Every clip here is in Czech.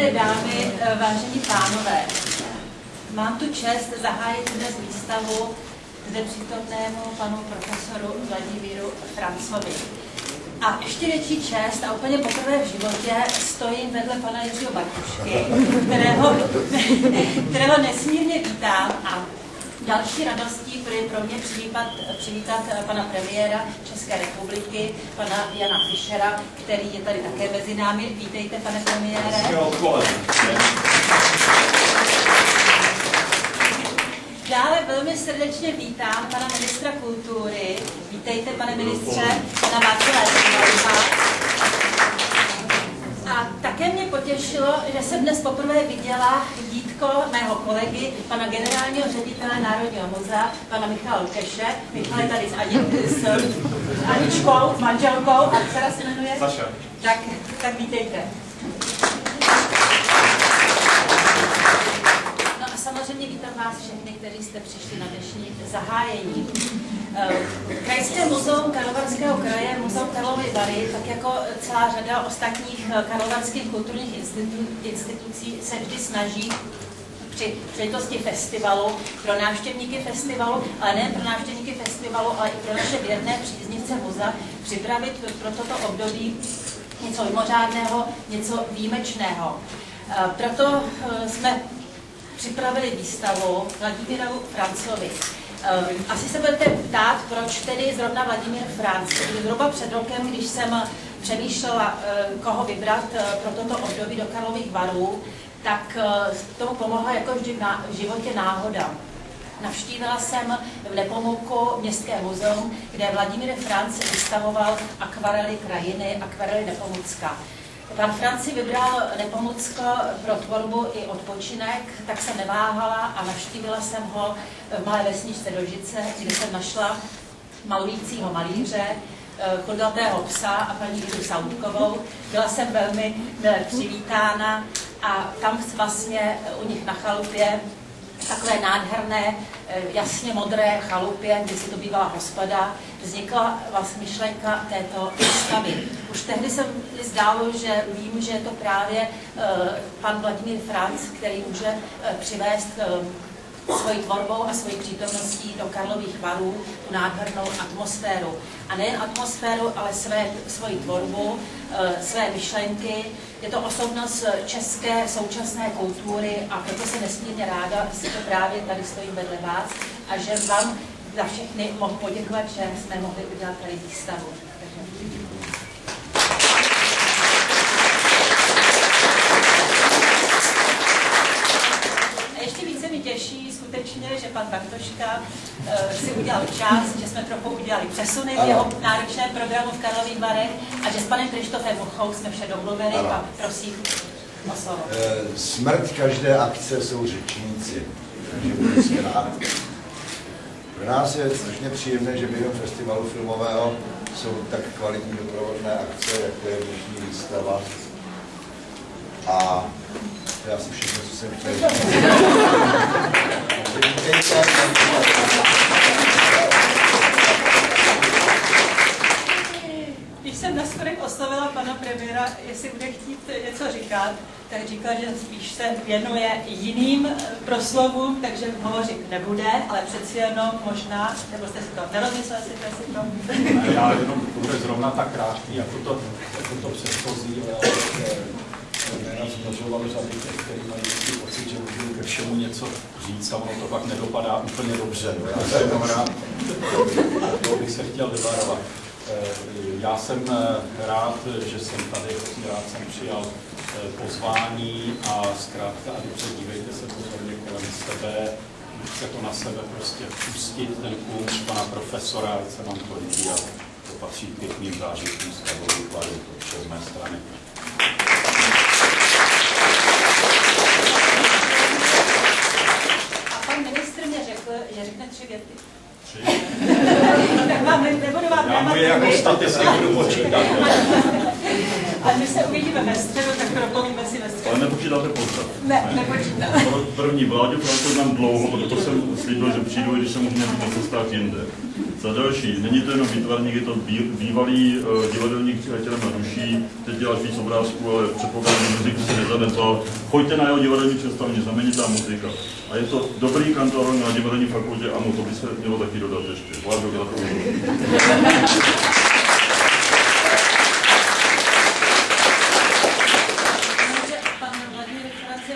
Vážené dámy, vážení pánové, mám tu čest zahájit dnes výstavu zde přítomnému panu profesoru Vladimíru Francovi. A ještě větší čest a úplně poprvé v životě stojím vedle pana Jiřího Bartušky, kterého nesmírně vítám a další radostí je pro mě přivítat pana premiéra České republiky, pana Jana Fischera, který je tady také mezi námi. Vítejte, pane premiére. Dále velmi srdečně vítám pana ministra kultury. Vítejte, pane ministře, pana Václava Zemana. A také mě potěšilo, že jsem dnes poprvé viděla dítko mého kolegy, pana generálního ředitele Národního muzea, pana Michala Lukeše. Michal je tady s Aničkou, s manželkou, a dcera se jmenuje? Saša. Tak vítejte. No a samozřejmě vítám vás všechny, kteří jste přišli na dnešní zahájení. Krajské muzeum Karlovarského kraje, Muzeum Karlovy Vary, tak jako celá řada ostatních karlovarských kulturních institucí se vždy snaží při příležitosti festivalu, pro návštěvníky festivalu, ale nejen pro návštěvníky festivalu, ale i pro naše věrné příznivce muzea připravit pro toto období něco mimořádného, něco výjimečného. Proto jsme připravili výstavu Vladimíru Francovi. Asi se budete ptát, proč tedy zrovna Vladimír Franc. Zhruba před rokem, když jsem přemýšlela, koho vybrat pro toto období do Karlových Varů, tak tomu pomohla jako vždy v životě náhoda. Navštívila jsem v Nepomůku Městské muzeum, kde Vladimír Franc vystavoval akvarely krajiny, akvarely Nepomucka. Pan Franc si vybral Nepomucko pro tvorbu i odpočinek, tak jsem neváhala a navštívila jsem ho v malé vesničce Dožice, kde jsem našla malujícího malíře, chodlatého psa a paní Jiru Sautkovou. Byla jsem velmi přivítána a tam vlastně u nich na chalupě, takové nádherné, jasně modré chalupě, kde si to bývala hospoda, vznikla vlastně myšlenka této výstavy. Už tehdy se mi zdálo, že vím, že je to právě pan Vladimír Franc, který může přivést svojí tvorbou a svojí přítomností do Karlových Varů tu nádhernou atmosféru. A nejen atmosféru, ale svoji tvorbu, své myšlenky. Je to osobnost české současné kultury a proto jsem nesmírně ráda, že to právě tady stojím vedle vás a že vám za všechny mohu poděkovat, že jsme mohli udělat tady výstavu. Ještě více mi těší skutečně, že pan Bartoška si udělal čas, že jsme trochu udělali přesuny v jeho náročném programu v Karlových Varech a že s panem Krištofem Muchou jsme vše domluvili a prosím o slovo. Smrt každé akce jsou řečníci, takže budu si rád. Pro nás je strašně příjemné, že během festivalu filmového jsou tak kvalitní doprovodné akce, jako je dnešní výstava. A to je asi všechno, co jsem chtěl. Když jsem na schodech oslovila pana premiéra, jestli bude chtít něco říkat, tak říkal, že spíš se věnuje jiným proslovům, takže hovořit nebude, ale přeci jenom možná, nebo jste si to nerozmysleli, si to? Já jenom bude zrovna tak krátký, jako to předchozí, ale nás zmnožovalo řady, který mají pocit, že můžu ke všemu něco říct a ono to pak nedopadá úplně dobře. Já jsem jenom rád, toho bych se chtěl vyvarovat. Já jsem rád, že jsem tady, rád jsem přijal pozvání a zkrátka a dobře, dívejte se pozorně kolem sebe, se to na sebe prostě pustit, ten kůň pana profesora, ať se vám to líbí a to patří k pěkným zážitkům z Karlových Varů, to vše z mé strany. A pan ministr mě řekl, že řekne 3 věty. Tak vám nebudu vám já mu je jako statistiku budu počítat. A my se uvidíme ve středu, tak propovíme si ve středu. nepočítáte pozdrav. Ne, nepočítám. První, Vláďo Franko nám dlouho, proto jsem slíbil, že přijdu, když se můžu na cestách jinde. Za další, není to jenom výtvarník, je to bývalý divadelník Tělem a duší, teď děláš víc obrázků, ale předpokládám, že muziku se nezanedbal. Choďte na jeho divadelní představení, znamenitá muzika. A je to dobrý kantor na divadelní fakultě, ano, to by se mělo taky dodat ještě. Vláďo, gratuluju.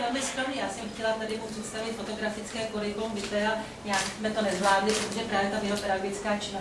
Velmi skromný. Já jsem chtěla tady mu představit fotografické kurikulum vitae, nějak jsme to nezvládli, protože právě ta jeho pedagogická činnost